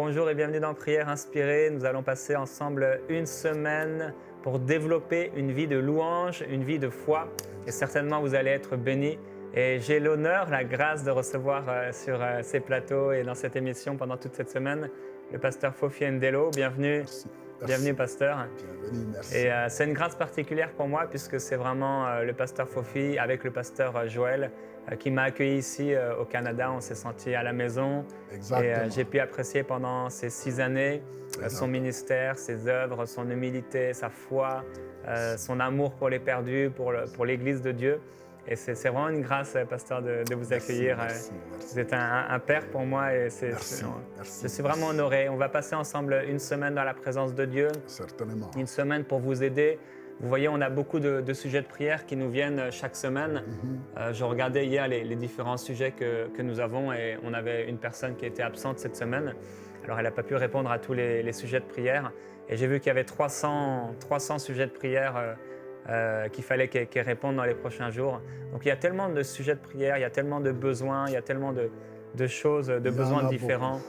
Bonjour et bienvenue dans Prière Inspirée. Nous allons passer ensemble une semaine pour développer une vie de louange, une vie de foi. Et certainement, vous allez être bénis. Et j'ai l'honneur, la grâce de recevoir sur ces plateaux et dans cette émission pendant toute cette semaine le pasteur Fofi Ndelo. Bienvenue, Merci. bienvenue pasteur. Bienvenue, merci. Et c'est une grâce particulière pour moi puisque c'est vraiment le pasteur Fofi avec le pasteur Joël qui m'a accueilli ici au Canada. On s'est senti à la maison. Exactement. Et j'ai pu apprécier pendant ces 6 années son ministère, ses œuvres, son humilité, sa foi, son amour pour les perdus, pour l'Église de Dieu. Et c'est vraiment une grâce, pasteur, de vous accueillir. Merci. Vous êtes un père pour moi et Merci. je suis vraiment honoré. On va passer ensemble une semaine dans la présence de Dieu, Certainement. une semaine pour vous aider. Vous voyez, on a beaucoup de sujets de prière qui nous viennent chaque semaine. Je regardais hier les différents sujets que nous avons et on avait une personne qui était absente cette semaine. Alors, elle n'a pas pu répondre à tous les sujets de prière. Et j'ai vu qu'il y avait 300 sujets de prière qu'il fallait qu'elle réponde dans les prochains jours. Donc, il y a tellement de sujets de prière, il y a tellement de besoins, il y a tellement de choses, de besoins différents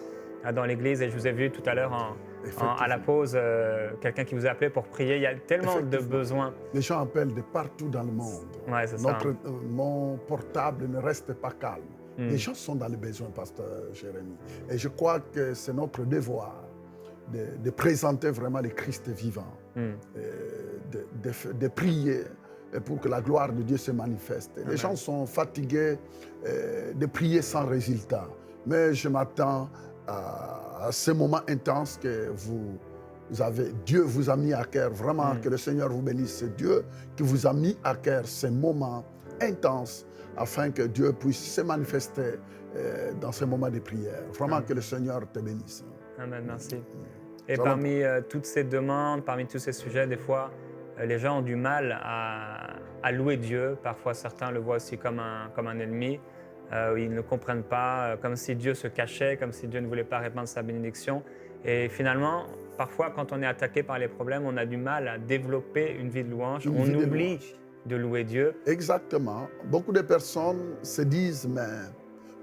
dans l'Église. Et je vous ai vu tout à l'heure à la pause, quelqu'un qui vous a appelé pour prier. Il y a tellement de besoins. Les gens appellent de partout dans le monde. Ouais, c'est ça. Mon portable ne reste pas calme. Les gens sont dans le besoin, pasteur Jérémie. Et je crois que c'est notre devoir de présenter vraiment le Christ vivant, de prier pour que la gloire de Dieu se manifeste. Les gens sont fatigués de prier sans résultat. Mais je m'attends à ce moment intense que Dieu vous a mis à cœur. Vraiment, que le Seigneur vous bénisse. C'est Dieu qui vous a mis à cœur ces moments intenses afin que Dieu puisse se manifester dans ces moments de prière. Vraiment, que le Seigneur te bénisse. Amen, merci. Et parmi toutes ces demandes, parmi tous ces sujets, des fois, les gens ont du mal à louer Dieu. Parfois, certains le voient aussi comme un ennemi. Ils ne comprennent pas, comme si Dieu se cachait, comme si Dieu ne voulait pas répandre sa bénédiction. Et finalement, parfois, quand on est attaqué par les problèmes, on a du mal à développer une vie de louange. On oublie de louer Dieu. Exactement. Beaucoup de personnes se disent, mais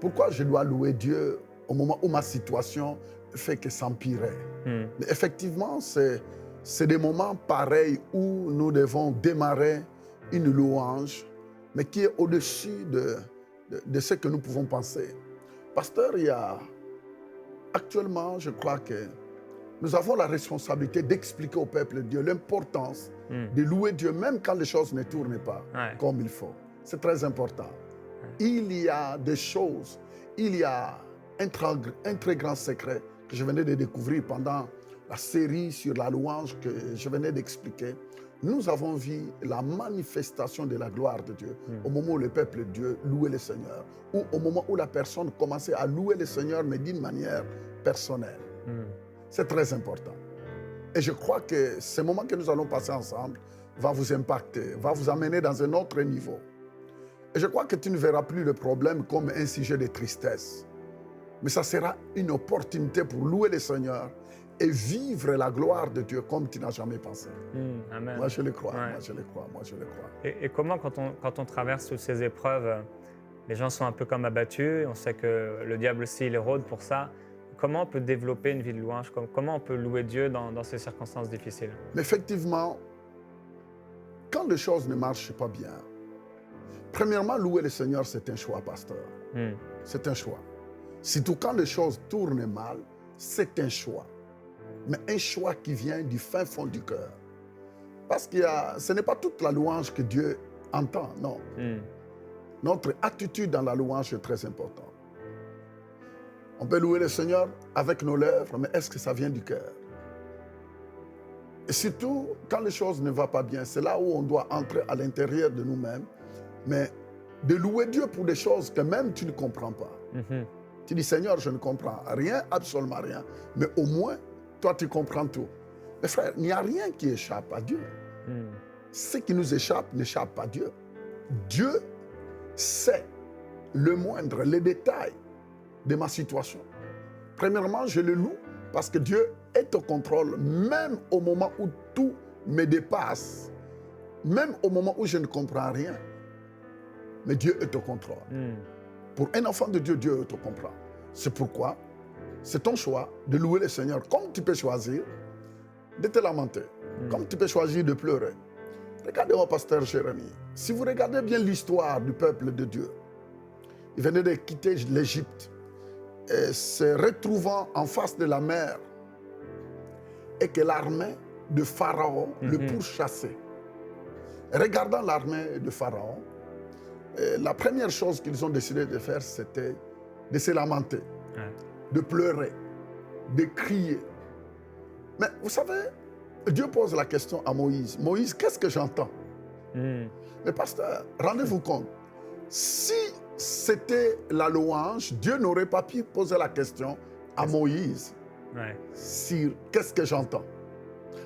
pourquoi je dois louer Dieu au moment où ma situation fait que s'empirer? Mais effectivement, c'est des moments pareils où nous devons démarrer une louange, mais qui est au-dessus de ce que nous pouvons penser. Pasteur, actuellement, je crois que nous avons la responsabilité d'expliquer au peuple de Dieu l'importance de louer Dieu, même quand les choses ne tournent pas comme il faut. C'est très important. Il y a des choses, il y a un très grand secret que je venais de découvrir pendant la série sur la louange que je venais d'expliquer. Nous avons vu la manifestation de la gloire de Dieu au moment où le peuple de Dieu louait le Seigneur, ou au moment où la personne commençait à louer le Seigneur, mais d'une manière personnelle. C'est très important. Et je crois que ce moment que nous allons passer ensemble va vous impacter, va vous amener dans un autre niveau. Et je crois que tu ne verras plus le problème comme un sujet de tristesse, mais ça sera une opportunité pour louer le Seigneur et vivre la gloire de Dieu comme tu n'as jamais pensé. Amen. Moi, je le crois, moi, je le crois, moi, je le crois. Et comment, quand on traverse toutes ces épreuves, les gens sont un peu comme abattus, on sait que le diable aussi, il rôde pour ça. Comment on peut développer une vie de louange? Comment on peut louer Dieu dans ces circonstances difficiles? Mais effectivement, quand les choses ne marchent pas bien, premièrement, louer le Seigneur, c'est un choix, pasteur. C'est un choix. Surtout quand les choses tournent mal, c'est un choix. Mais un choix qui vient du fin fond du cœur. Parce que ce n'est pas toute la louange que Dieu entend, non. Notre attitude dans la louange est très importante. On peut louer le Seigneur avec nos lèvres, mais est-ce que ça vient du cœur? Et surtout, quand les choses ne vont pas bien, c'est là où on doit entrer à l'intérieur de nous-mêmes, mais de louer Dieu pour des choses que même tu ne comprends pas. Tu dis, Seigneur, je ne comprends rien, absolument rien, mais au moins, toi, tu comprends tout. Mais frère, il n'y a rien qui échappe à Dieu. Ce qui nous échappe n'échappe pas à Dieu. Dieu sait le moindre, les détails de ma situation. Premièrement, je le loue parce que Dieu est au contrôle, même au moment où tout me dépasse, même au moment où je ne comprends rien. Mais Dieu est au contrôle. Pour un enfant de Dieu, Dieu est au contrôle. C'est pourquoi C'est ton choix de louer le Seigneur. Comme tu peux choisir de te lamenter. Comme tu peux choisir de pleurer. Regardez-moi, pasteur Jérémie. Si vous regardez bien l'histoire du peuple de Dieu, il venait de quitter l'Égypte et se retrouvant en face de la mer et que l'armée de Pharaon le pourchassait. Regardant l'armée de Pharaon, la première chose qu'ils ont décidé de faire, c'était de se lamenter, de pleurer, de crier. Mais vous savez, Dieu pose la question à Moïse. Moïse, qu'est-ce que j'entends? Mais pasteur, rendez-vous compte, si c'était la louange, Dieu n'aurait pas pu poser la question à Moïse sur qu'est-ce que j'entends.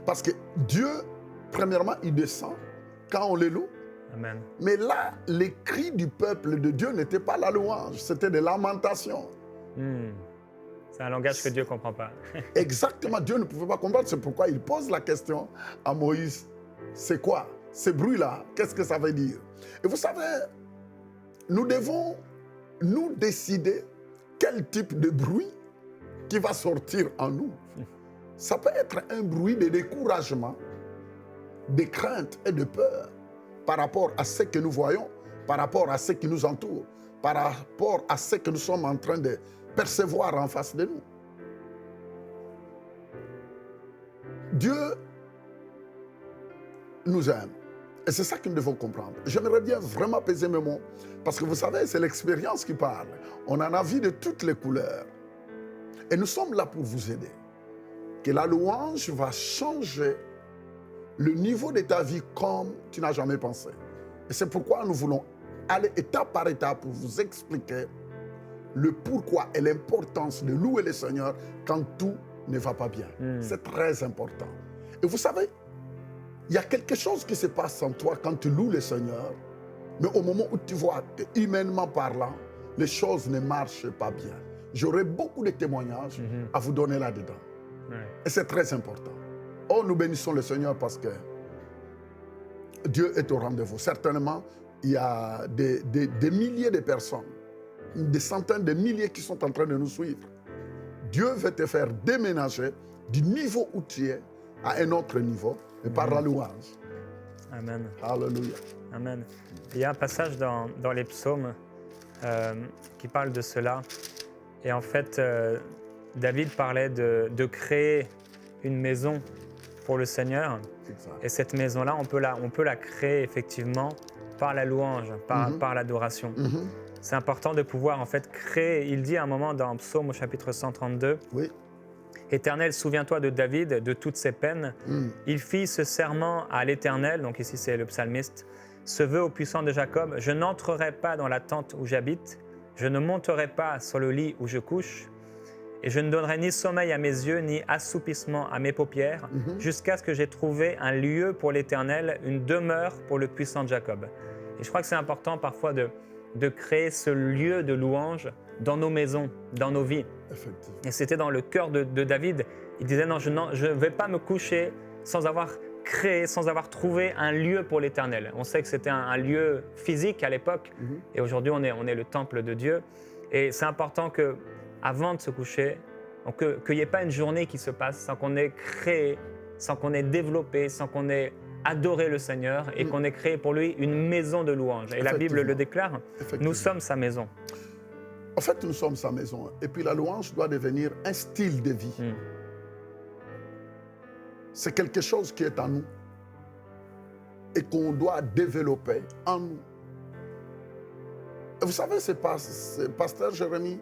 Parce que Dieu, premièrement, il descend quand on le loue. Amen. Mais là, les cris du peuple de Dieu n'étaient pas la louange, c'était des lamentations. C'est un langage que Dieu ne comprend pas. Exactement, Dieu ne pouvait pas comprendre. C'est pourquoi il pose la question à Moïse. C'est quoi ces bruits-là? Qu'est-ce que ça veut dire? Et vous savez, nous devons nous décider quel type de bruit qui va sortir en nous. Ça peut être un bruit de découragement, de crainte et de peur par rapport à ce que nous voyons, par rapport à ce qui nous entoure, par rapport à ce que nous sommes en train de percevoir en face de nous. Dieu nous aime. Et c'est ça que nous devons comprendre. J'aimerais bien vraiment peser mes mots. Parce que vous savez, c'est l'expérience qui parle. On en a vu de toutes les couleurs. Et nous sommes là pour vous aider. Que la louange va changer le niveau de ta vie comme tu n'as jamais pensé. Et c'est pourquoi nous voulons aller étape par étape pour vous expliquer le pourquoi et l'importance de louer le Seigneur quand tout ne va pas bien. C'est très important. Et vous savez, il y a quelque chose qui se passe en toi quand tu loues le Seigneur, mais au moment où tu vois que, humainement parlant, les choses ne marchent pas bien. J'aurai beaucoup de témoignages à vous donner là-dedans. Et c'est très important. Oh, nous bénissons le Seigneur parce que Dieu est au rendez-vous. Certainement, il y a des milliers de personnes, des centaines de milliers qui sont en train de nous suivre. Dieu veut te faire déménager du niveau où tu es à un autre niveau, et par la louange. Amen. Alléluia. Amen. Il y a un passage dans les psaumes qui parle de cela. Et en fait, David parlait de créer une maison pour le Seigneur. Et cette maison-là, on peut la créer effectivement par la louange, par l'adoration. C'est important de pouvoir en fait créer. Il dit à un moment dans Psaume au chapitre 132, Éternel, souviens-toi de David, de toutes ses peines. Il fit ce serment à l'Éternel, donc ici c'est le psalmiste, ce vœu au puissant de Jacob, je n'entrerai pas dans la tente où j'habite, je ne monterai pas sur le lit où je couche, et je ne donnerai ni sommeil à mes yeux, ni assoupissement à mes paupières, jusqu'à ce que j'ai trouvé un lieu pour l'Éternel, une demeure pour le puissant de Jacob. Et je crois que c'est important parfois de créer ce lieu de louange dans nos maisons, dans nos vies. Et c'était dans le cœur de David. Il disait non, je ne vais pas me coucher sans avoir créé, sans avoir trouvé un lieu pour l'Éternel. On sait que c'était un lieu physique à l'époque, et aujourd'hui on est le temple de Dieu. Et c'est important qu'avant de se coucher, qu'il n'y ait pas une journée qui se passe sans qu'on ait créé, sans qu'on ait développé, sans qu'on ait adoré le Seigneur et qu'on ait créé pour lui une maison de louange. Et la Bible le déclare, nous sommes sa maison. En fait, nous sommes sa maison. Et puis la louange doit devenir un style de vie. C'est quelque chose qui est en nous et qu'on doit développer en nous. Et vous savez, pasteur Jérémie,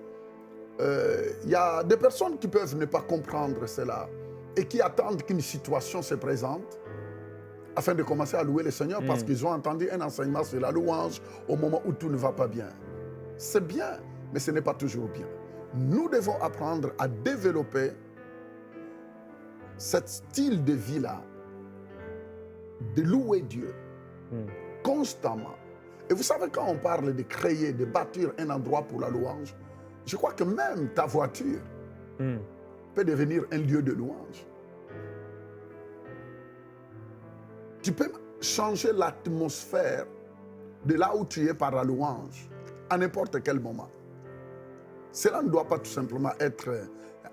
il y a des personnes qui peuvent ne pas comprendre cela et qui attendent qu'une situation se présente afin de commencer à louer le Seigneur parce qu'ils ont entendu un enseignement sur la louange au moment où tout ne va pas bien. C'est bien, mais ce n'est pas toujours bien. Nous devons apprendre à développer ce style de vie-là, de louer Dieu constamment. Et vous savez, quand on parle de créer, de bâtir un endroit pour la louange, je crois que même ta voiture peut devenir un lieu de louange. Tu peux changer l'atmosphère de là où tu es par la louange à n'importe quel moment. Cela ne doit pas tout simplement être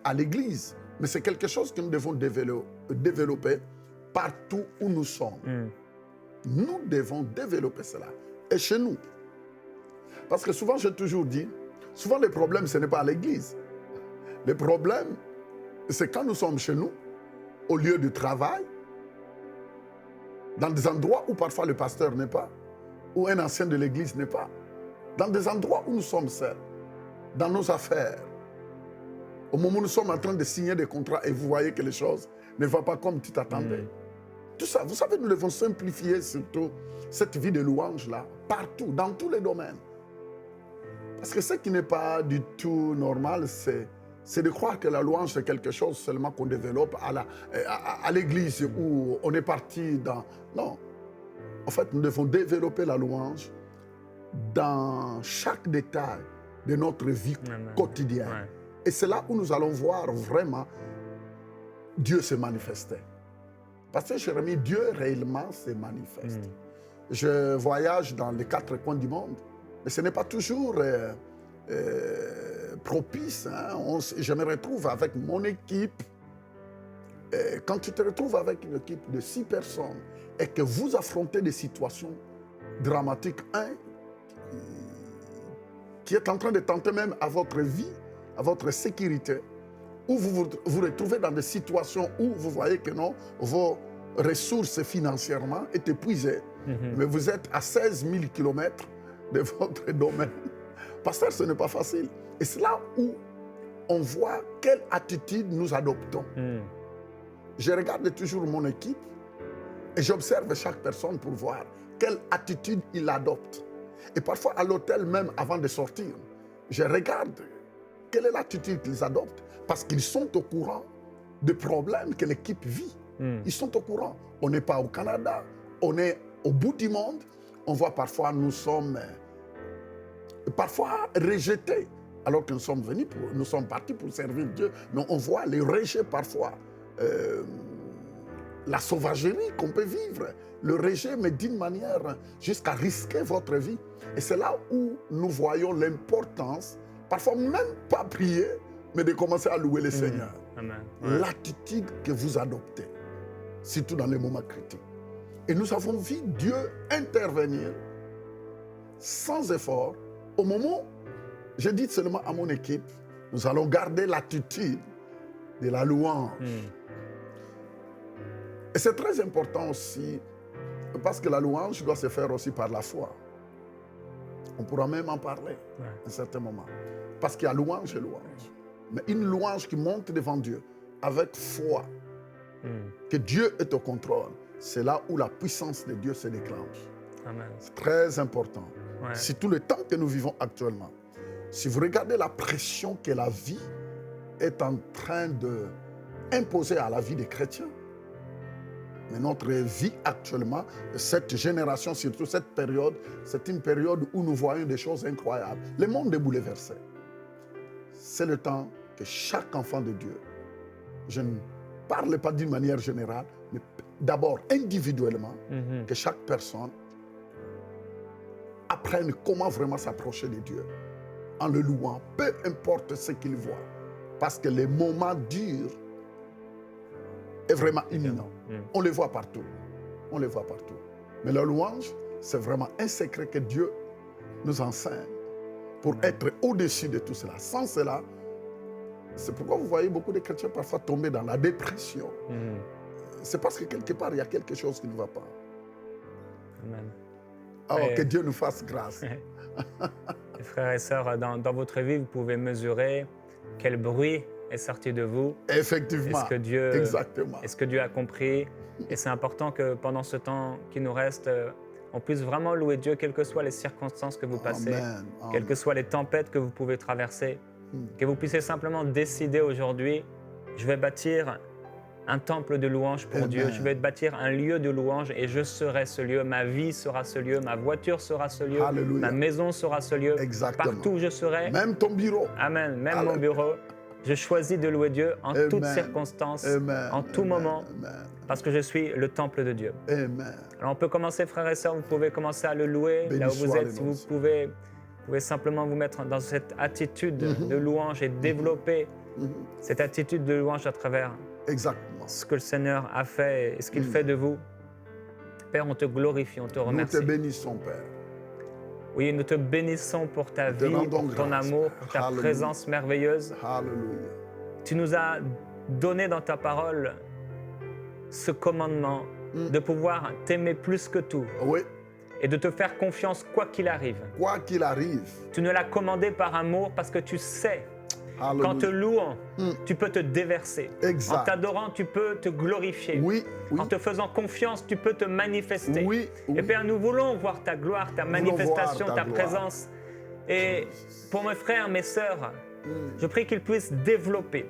à l'Église, mais c'est quelque chose que nous devons développer partout où nous sommes. Nous devons développer cela. Et chez nous. Parce que souvent, j'ai toujours dit, souvent les problèmes, ce n'est pas à l'Église. Les problèmes, c'est quand nous sommes chez nous, au lieu du travail, dans des endroits où parfois le pasteur n'est pas, où un ancien de l'Église n'est pas, dans des endroits où nous sommes seuls, dans nos affaires, au moment où nous sommes en train de signer des contrats et vous voyez que les choses ne vont pas comme tu t'attendais. Tout ça, vous savez, nous devons simplifier surtout cette vie de louange-là, partout, dans tous les domaines. Parce que ce qui n'est pas du tout normal, c'est de croire que la louange, c'est quelque chose seulement qu'on développe à l'église où on est parti dans... Non. En fait, nous devons développer la louange dans chaque détail de notre vie quotidienne. Ouais. Et c'est là où nous allons voir vraiment Dieu se manifester. Parce que, cher ami, Dieu réellement se manifeste. Je voyage dans les 4 coins du monde, mais ce n'est pas toujours propice. Hein. Je me retrouve avec mon équipe. Quand tu te retrouves avec une équipe de 6 personnes et que vous affrontez des situations dramatiques, qui est en train de tenter même à votre vie, à votre sécurité, où vous vous retrouvez dans des situations où vous voyez que non, vos ressources financièrement est épuisée, mais vous êtes à 16 000 km de votre domaine. Pasteur, ce n'est pas facile. Et c'est là où on voit quelle attitude nous adoptons. Je regarde toujours mon équipe et j'observe chaque personne pour voir quelle attitude il adopte. Et parfois, à l'hôtel, même avant de sortir, je regarde quelle est l'attitude qu'ils adoptent parce qu'ils sont au courant des problèmes que l'équipe vit. Ils sont au courant. On n'est pas au Canada, on est au bout du monde. On voit parfois, nous sommes parfois rejetés, alors que nous sommes partis pour servir Dieu. Mais on voit les rejets parfois, la sauvagerie qu'on peut vivre, le rejet, mais d'une manière jusqu'à risquer votre vie. Et c'est là où nous voyons l'importance, parfois même pas prier, mais de commencer à louer le Seigneur. Amen. Ouais. L'attitude que vous adoptez, surtout dans les moments critiques. Et nous avons vu Dieu intervenir sans effort. Au moment, je dis seulement à mon équipe, nous allons garder l'attitude de la louange. Et c'est très important aussi, parce que la louange doit se faire aussi par la foi. On pourra même en parler à un certain moment. Parce qu'il y a louange et louange. Mais une louange qui monte devant Dieu avec foi, que Dieu est au contrôle, c'est là où la puissance de Dieu se déclenche. Amen. C'est très important. Ouais. C'est tout le temps que nous vivons actuellement. Si vous regardez la pression que la vie est en train d'imposer à la vie des chrétiens, mais notre vie actuellement, cette génération, surtout cette période, c'est une période où nous voyons des choses incroyables. Le monde est bouleversé. C'est le temps que chaque enfant de Dieu, je ne parle pas d'une manière générale, mais d'abord individuellement, que chaque personne apprenne comment vraiment s'approcher de Dieu en le louant, peu importe ce qu'il voit. Parce que les moments durs est vraiment imminent. On les voit partout. On les voit partout. Mais la louange, c'est vraiment un secret que Dieu nous enseigne pour être au-dessus de tout cela. Sans cela, c'est pourquoi vous voyez beaucoup de chrétiens parfois tomber dans la dépression. C'est parce que quelque part, il y a quelque chose qui ne va pas. Amen. Alors que Dieu nous fasse grâce. Frères et sœurs, dans votre vie, vous pouvez mesurer quel bruit est sorti de vous. Effectivement. Est-ce que Dieu a compris? Et c'est important que pendant ce temps qui nous reste, on puisse vraiment louer Dieu, quelles que soient les circonstances que vous passez, quelles que soient les tempêtes que vous pouvez traverser, que vous puissiez simplement décider aujourd'hui, je vais bâtir un temple de louange pour Dieu, je vais bâtir un lieu de louange et je serai ce lieu, ma vie sera ce lieu, ma voiture sera ce lieu, ma maison sera ce lieu, partout où je serai. Même ton bureau. Amen, même mon bureau. Je choisis de louer Dieu en toutes circonstances, en tout moment, parce que je suis le temple de Dieu. Alors on peut commencer, frères et sœurs, vous pouvez commencer à le louer là où vous êtes. Si vous pouvez simplement vous mettre dans cette attitude de louange et développer Cette attitude de louange à travers Exactement. ce que le Seigneur a fait et ce qu'il fait de vous. Père, on te glorifie, on te Nous remercie. te bénissons, Père. Oui, nous te bénissons pour ta Nous te vie, rendons pour ton grâce, amour, Père. pour ta Alléluia. présence merveilleuse. Alléluia. Tu nous as donné dans ta parole ce commandement de pouvoir t'aimer plus que tout Oui, et de te faire confiance quoi qu'il arrive. quoi qu'il arrive. Tu nous l'as commandé par amour parce que tu sais qu'en te Alléluia. louant, tu peux te déverser. Exact. En t'adorant, tu peux te glorifier. Oui, oui. En te faisant confiance, tu peux te manifester. Oui, oui. Et Père, nous voulons voir ta gloire, ta manifestation, voir ta ta gloire. présence. Et pour mes frères, mes sœurs, je prie qu'ils puissent développer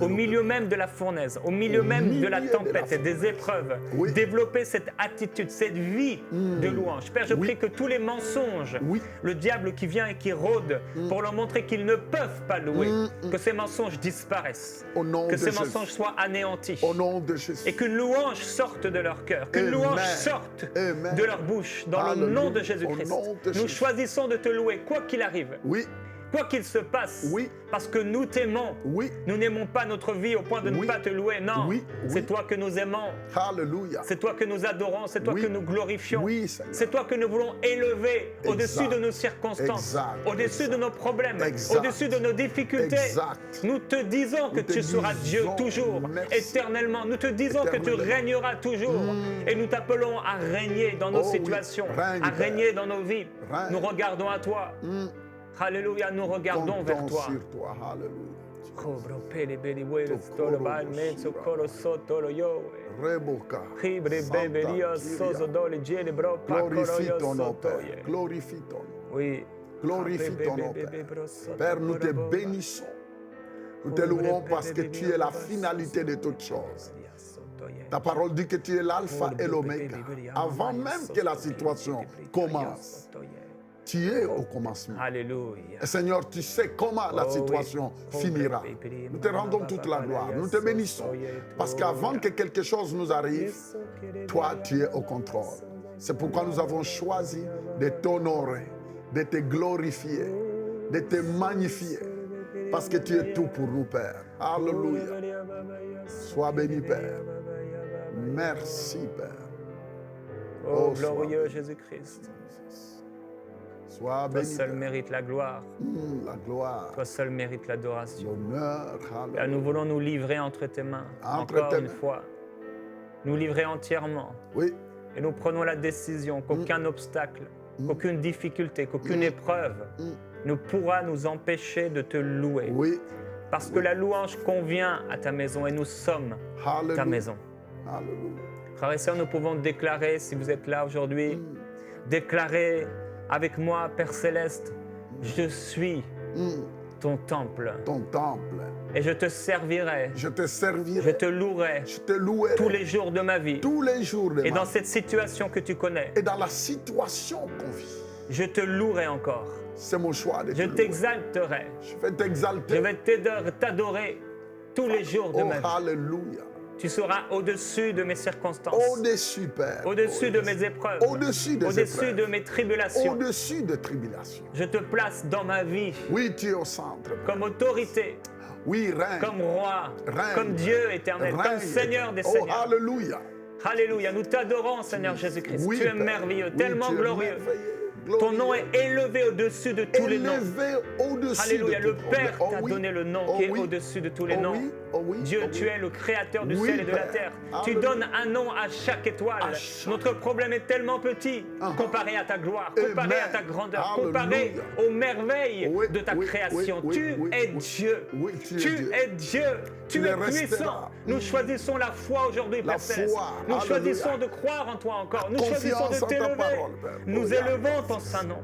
au milieu même de la fournaise, au milieu même de la milieu de la tempête et des fournaise. épreuves, Oui. développer cette attitude, cette vie de louange. Père, je Oui. prie que tous les mensonges, Oui. le diable qui vient et qui rôde pour leur montrer qu'ils ne peuvent pas louer, que ces mensonges disparaissent, Au nom que de ces Jésus. mensonges soient anéantis. Au nom de Jésus. Et qu'une louange sorte de leur cœur, qu'une Amen. louange sorte Amen. de leur bouche, dans le Alléluia. nom de Jésus-Christ. Au nom de Nous Jésus. choisissons de te louer, quoi qu'il arrive, Oui, quoi qu'il se passe, Oui. parce que nous t'aimons. oui. Nous n'aimons pas notre vie au point de ne Oui. pas te louer, non. Oui. Oui. C'est toi que nous aimons, Alléluia. c'est toi que nous adorons, c'est toi Oui. que nous glorifions. Oui, Seigneur. C'est toi que nous voulons élever au-dessus Exact. de nos circonstances, Exact. au-dessus de Exact. nos problèmes, Exact. au-dessus de nos difficultés. Exact. Nous te disons que Nous te tu seras Dieu disons toujours, merci. éternellement. Nous te disons que tu Éternellement. régneras toujours. Et nous t'appelons à régner dans nos Oh oui. situations, Règne, à Père. régner dans nos vies. Règne. Nous regardons à toi. Alléluia, nous regardons vers Comptons toi. sur toi. Alléluia. Cobro pele beli buelos, Tokoro tolo bal mezzo Boshira. colo sotto lo yo. Reboka. Hibre Santa bebelia Kyria. sozo dole gele bro pa colo Glorifie yo ton nom, sotto Père. ye. Glorifie ton nom. Oui. Glorifie ton nom, Père. Père, nous te bénissons. Nous te louons parce que tu es la finalité de toutes choses. Ta parole dit que tu es l'alpha et l'oméga. Avant même que la situation commence, tu es au commencement. Alléluia. Et Seigneur, tu sais comment la Oh situation oui. finira. Nous te rendons toute la gloire. Nous te bénissons. Parce qu'avant que quelque chose nous arrive, toi, tu es au contrôle. C'est pourquoi nous avons choisi de t'honorer, de te glorifier, de te magnifier. Parce que tu es tout pour nous, Père. Alléluia. Sois béni, Père. Merci, Père. Oh, Oh, sois glorieux béni. Jésus-Christ. Sois Toi béni, seul Père. mérite la gloire. La gloire, Toi seul mérite l'adoration. l'honneur. Père, Alléluia. nous voulons nous livrer entre tes mains, Entre encore tes une mains. fois. Nous livrer entièrement. Oui, Et nous prenons la décision qu'aucun obstacle, qu'aucune difficulté, qu'aucune épreuve ne pourra nous empêcher de te louer. oui. Parce que la louange convient à ta maison et nous sommes ta Alléluia. maison. Alléluia. Frères et sœurs, nous pouvons déclarer, si vous êtes là aujourd'hui, déclarer avec moi, Père Céleste, je suis ton temple Ton temple. et je te servirai, Je te je servirai. te louerai Je te louerai tous les jours de ma vie. tous les jours de Et ma dans vie. cette situation que tu connais, Et dans la situation qu'on vit. je te louerai encore. C'est mon choix de te Je louer. t'exalterai. Je vais Je t'exalter. vais t'adorer tous les jours de Oh, ma vie. alléluia. Tu seras au-dessus de mes circonstances, Au-dessus, Père. au-dessus de mes épreuves, Au-dessus des au-dessus épreuves. de mes tribulations. Au-dessus de tribulations. Je te place dans ma vie Oui, tu es au centre. comme autorité, Oui, règne. comme roi, Règne. comme Dieu éternel, comme Règne. Seigneur des Oh, seigneurs. alléluia. Alléluia, nous t'adorons Seigneur Jésus-Christ. Oui, Tu es Père. merveilleux, Oui, tellement tu es glorieux. merveilleux, Ton nom glorieux. est élevé au-dessus de tous les noms. Élevé au-dessus Alléluia, de le tout Père problème. t'a Oh oui. donné le nom Oh qui est oui. au-dessus de tous les Oh noms. oui. Oh oui. Dieu, Oh tu oui. es le créateur du Oui, ciel et de la Père. terre. Tu Alléluia. donnes un nom à chaque étoile. À chaque- Notre problème est tellement petit comparé à ta gloire, comparé Amen. à ta grandeur, Alléluia. comparé aux merveilles Oui, de ta oui, création. oui, Tu oui, es oui. Dieu. Oui, tu es Tu Dieu. es Dieu. Tu Tu es es puissant. restera. Nous choisissons la foi aujourd'hui, La Père Céleste. foi. Nous Alléluia. choisissons de croire en toi encore. Nous Confiance choisissons en de ta t'élever. parole, Père. Nous Oh, élevons ton saint nom.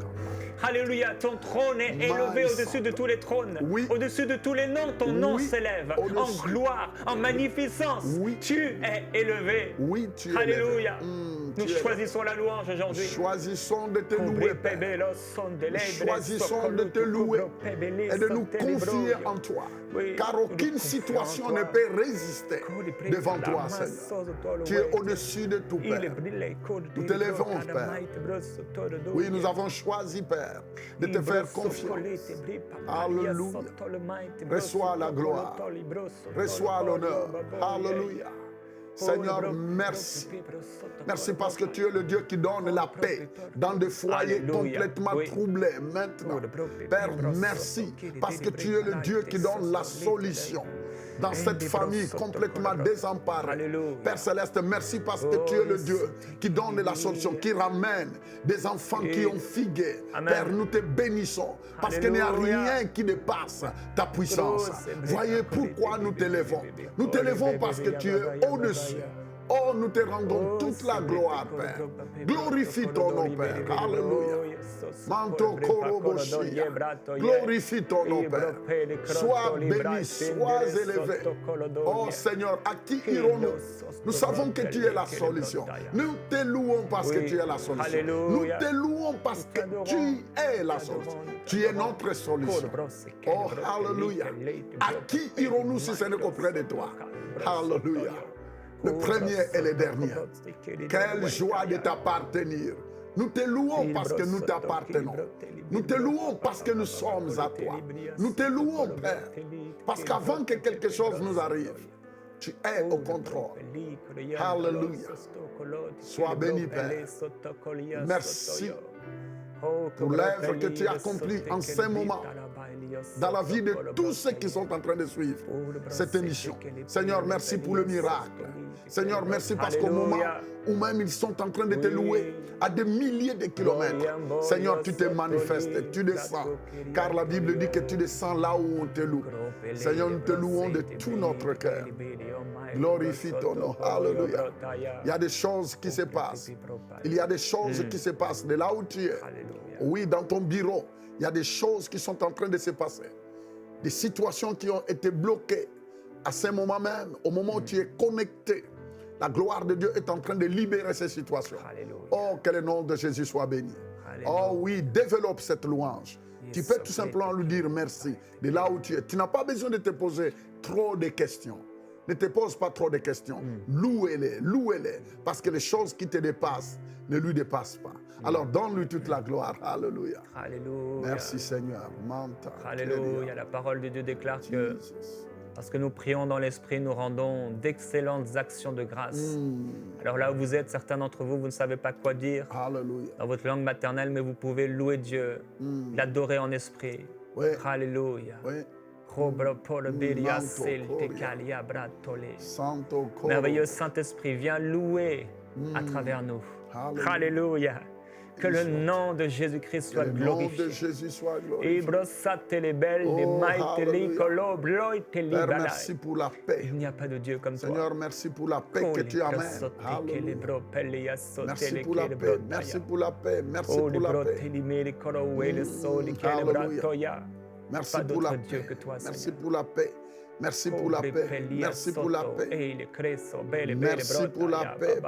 Alléluia, ton trône est élevé au-dessus de tous les trônes. Oui. Au-dessus de tous les noms, ton nom Oui. s'élève en Au-dessus. gloire, en magnificence. Oui. Tu es élevé. Oui, tu es Alléluia. élevé. tu Nous es là. choisissons la louange aujourd'hui. Choisissons de te louer, Père. Choisissons de te louer et de nous confier en toi. Car aucune situation ne peut résister devant toi, Seigneur. Tu es au-dessus de tout, Père. Nous te levons, Père. Oui, nous avons choisi, Père, de te faire confiance. Alléluia. Reçois la gloire. Reçois l'honneur. Alléluia. Seigneur, merci. Merci parce que tu es le Dieu qui donne la paix dans des foyers complètement troublés maintenant. Père, merci parce que tu es le Dieu qui donne la solution dans cette famille complètement désemparée. Père Céleste, merci parce que tu es le Dieu qui donne la solution, qui ramène des enfants qui ont figué. Père, nous te bénissons parce qu'il n'y a rien qui dépasse ta puissance. Voyez pourquoi nous te levons. Nous te levons parce que tu es au-dessus. Oh, nous te rendons toute la gloire, Père. Glorifie ton nom, Père. Alléluia. Manto Koroboshia. Glorifie ton nom, Père. Sois béni, sois élevé. Oh Seigneur, à qui irons-nous? Nous savons que tu es la solution. Nous te louons parce que tu es la solution. Nous te louons parce que tu es la solution. Tu es notre solution. Oh, Alléluia. À qui irons-nous si ce n'est qu'auprès de toi? Alléluia. Le premier et le dernier. Quelle joie de t'appartenir. Nous te louons parce que nous t'appartenons. Nous te louons parce que nous sommes à toi. Nous te louons, Père, parce qu'avant que quelque chose nous arrive, tu es au contrôle. Alléluia. Sois béni, Père. Merci pour l'œuvre que tu as accomplie en ces moments dans la vie de tous ceux qui sont en train de suivre cette émission. Seigneur, merci pour le miracle. Seigneur, merci parce qu'au moment où même ils sont en train de te louer à des milliers de kilomètres, Seigneur, tu te manifestes, tu descends. Car la Bible dit que tu descends là où on te loue. Seigneur, nous te louons de tout notre cœur. Glorifie ton nom. Alléluia. Il y a des choses qui se passent. Il y a des choses qui se passent de là où tu es. Oui, dans ton bureau, il y a des choses qui sont en train de se passer. Des situations qui ont été bloquées à ce moment même, au moment où tu es connecté. La gloire de Dieu est en train de libérer ces situations. Oh, que le nom de Jésus soit béni. Oh oui, développe cette louange. Tu peux tout simplement lui dire merci de là où tu es. Tu n'as pas besoin de te poser trop de questions. Ne te pose pas trop de questions. Louez-les, louez-les. Parce que les choses qui te dépassent ne lui dépassent pas. Alors donne-lui toute la gloire. Alléluia. Alléluia. Merci Seigneur. Manta, Alléluia. La parole de Dieu déclare que parce que nous prions dans l'Esprit, nous rendons d'excellentes actions de grâce. Alors là où vous êtes, certains d'entre vous, vous ne savez pas quoi dire dans votre langue maternelle, mais vous pouvez louer Dieu, l'adorer en esprit. Oui. Alléluia. Oui. Merveilleux Saint-Esprit, viens louer à travers nous. Alléluia. Que le nom de Jésus-Christ soit glorifié. Que le nom de Jésus soit glorifié. Père, merci pour la paix. Il n'y a pas de Dieu comme toi. Seigneur, merci pour la paix que tu amènes. Alléluia. Merci pour la paix. Merci pour la paix. Merci pour la paix. Alléluia. Merci pour la paix. Merci pour la paix. Merci pour la paix. Merci pour la paix. Merci pour la paix.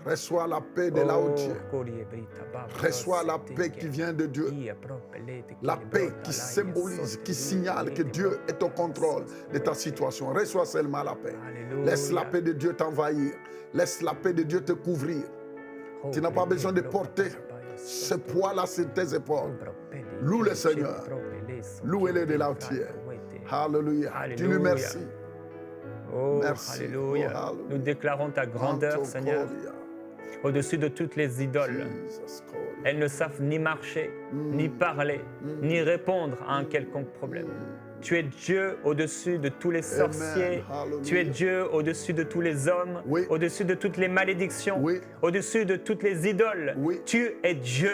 Reçois la paix de là où tu es. Reçois la paix qui vient de Dieu. La paix qui symbolise, qui signale que Dieu est au contrôle de ta situation. Reçois seulement la paix. Laisse la paix de Dieu t'envahir. Laisse la paix de Dieu te couvrir. Tu n'as pas besoin de porter ce poids-là sur tes épaules. Loue le Seigneur. Louez-le de là où tu es. Alléluia. Dis-lui merci. Oh, merci. Alléluia. Oh, alléluia. Nous déclarons ta grandeur, Seigneur, au-dessus de toutes les idoles. Elles ne savent ni marcher, ni parler, ni répondre à un quelconque problème. Tu es Dieu au-dessus de tous les sorciers. Tu es Dieu au-dessus de tous les hommes, au-dessus de toutes les malédictions, au-dessus de toutes les idoles. Tu es Dieu,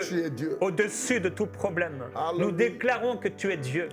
au-dessus de tout problème. Nous déclarons que tu es Dieu.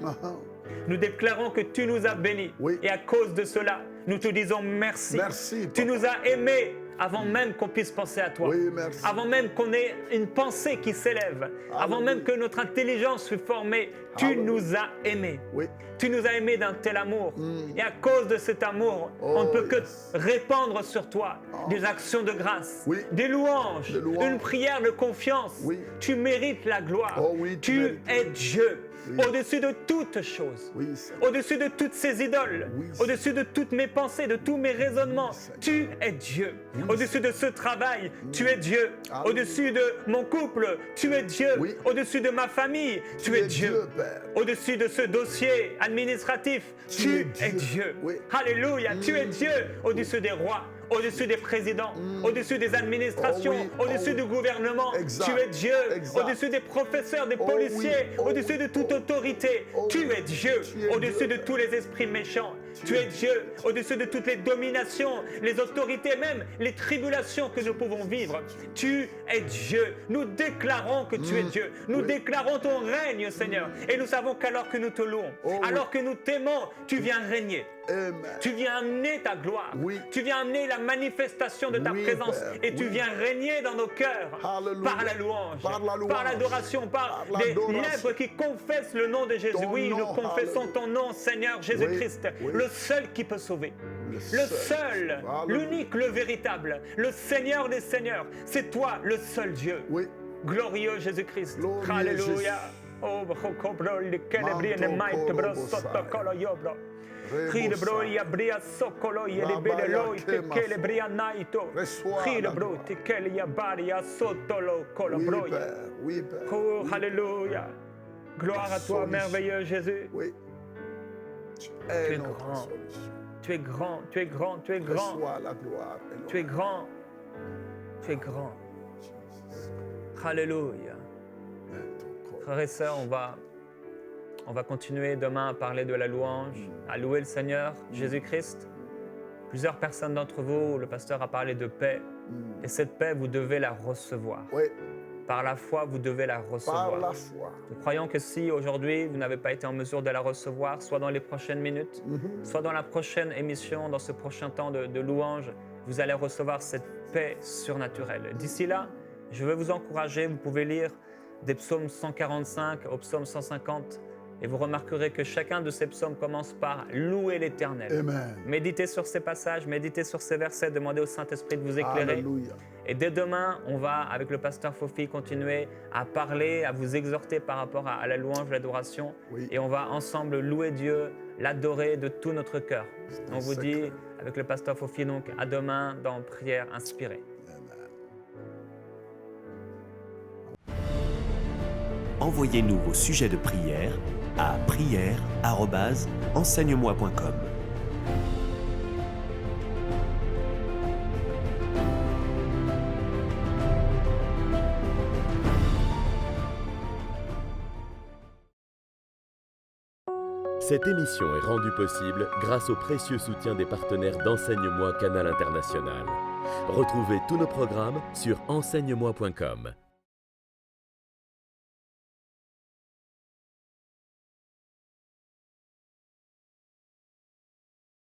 Nous déclarons que tu nous as bénis. Et à cause de cela, nous te disons merci. Merci, tu nous as aimés avant même qu'on puisse penser à toi. Oui, merci. Avant même qu'on ait une pensée qui s'élève. Avant même que notre intelligence fût formée, tu Alléluia. nous as aimés. Oui. Tu nous as aimés d'un tel amour. Et à cause de cet amour, on ne peut que répandre sur toi des actions de grâce, Oui. des louanges, Des louanges. une prière de confiance. Oui. Tu mérites la gloire. Oh oui, tu tu mérites. es Dieu. Oui. Au-dessus de toutes choses. Oui, Seigneur. Au-dessus de toutes ces idoles, Oui, au-dessus de toutes mes pensées, de tous mes raisonnements, Seigneur. tu es Dieu. Au-dessus de ce travail, tu es Dieu. Alléluia. Au-dessus de mon couple, tu es Dieu. Oui. Au-dessus de ma famille, tu es Dieu. Père. Au-dessus de ce dossier administratif, tu es Dieu. Oui. Alléluia, tu es Dieu. Au-dessus des rois, au-dessus des présidents, au-dessus des administrations, Oh oui, au-dessus oh du oui. gouvernement, Exact. tu es Dieu. Exact. Au-dessus des professeurs, des Oh policiers, oui, oh au-dessus oui, de toute oh. autorité, Oh tu oui. es Dieu. Tu es Au-dessus Dieu. de tous les esprits méchants, tu es es Dieu. Au-dessus de toutes les dominations, les autorités, même les tribulations que nous pouvons vivre, tu es Dieu. Nous déclarons que tu es Dieu. Nous Oui. déclarons ton règne, Seigneur. Et nous savons qu'alors que nous te louons, Oh oui. alors que nous t'aimons, tu viens régner. Amen. Tu viens amener ta gloire. Oui. Tu viens amener la manifestation de ta Oui, présence. Père, Et tu oui. viens régner dans nos cœurs. Alléluia. Par la louange. Par la louange. Par l'adoration. Par Par des l'adoration. lèvres qui confessent le nom de Jésus. Ton Oui, nom, nous confessons alléluia. ton nom, Seigneur Jésus-Christ. Oui. Le seul qui peut sauver. Le Le seul, Alléluia. l'unique, le véritable. Le Seigneur des Seigneurs. C'est toi, le seul Dieu. Oui. Glorieux Jésus-Christ. Glorieux Alléluia. Jésus. Oh, brokobro, le celebrine Manto maite, bro, korobo sotto sai. colo yobro. Ride Rebosa. bro, ya bria socolo, ya La libele baya loi, te kema kele so. bria naito. Reçois Ride la bro, gloire. te kele ya baria sotto lo colo Oui, bro. Père. Oui, Père. Oh, Oui. alléluia. Gloire à toi, Solution. merveilleux Jésus. Oui. Tu Tu es es notre grand. solution. Tu es grand, tu es grand, tu es grand. Reçois la gloire. et Tu es l'honneur. grand. Tu es grand. Alléluia. Frères et sœurs, on va continuer demain à parler de la louange, à louer le Seigneur, Jésus-Christ. Plusieurs personnes d'entre vous, le pasteur a parlé de paix. Et cette paix, vous devez la recevoir. Oui. Par la foi, vous devez la recevoir. Par la foi. Nous croyons que si aujourd'hui, vous n'avez pas été en mesure de la recevoir, soit dans les prochaines minutes, soit dans la prochaine émission, dans ce prochain temps de louange, vous allez recevoir cette paix surnaturelle. D'ici là, je veux vous encourager, vous pouvez lire des psaumes 145 au psaume 150 et vous remarquerez que chacun de ces psaumes commence par louer l'Éternel. Amen. Méditez sur ces passages, méditez sur ces versets, demandez au Saint-Esprit de vous éclairer. Alléluia. Et dès demain, on va, avec le pasteur Fofi, continuer à parler, à vous exhorter par rapport à la louange, l'adoration. Oui. Et on va ensemble louer Dieu, l'adorer de tout notre cœur. un On vous secret. dit, avec le pasteur Fofi, donc à demain dans Prière inspirée. Amen. Envoyez-nous vos sujets de prière à prière@enseigne-moi.com. Cette émission est rendue possible grâce au précieux soutien des partenaires d'Enseigne-moi Canal International. Retrouvez tous nos programmes sur enseigne-moi.com.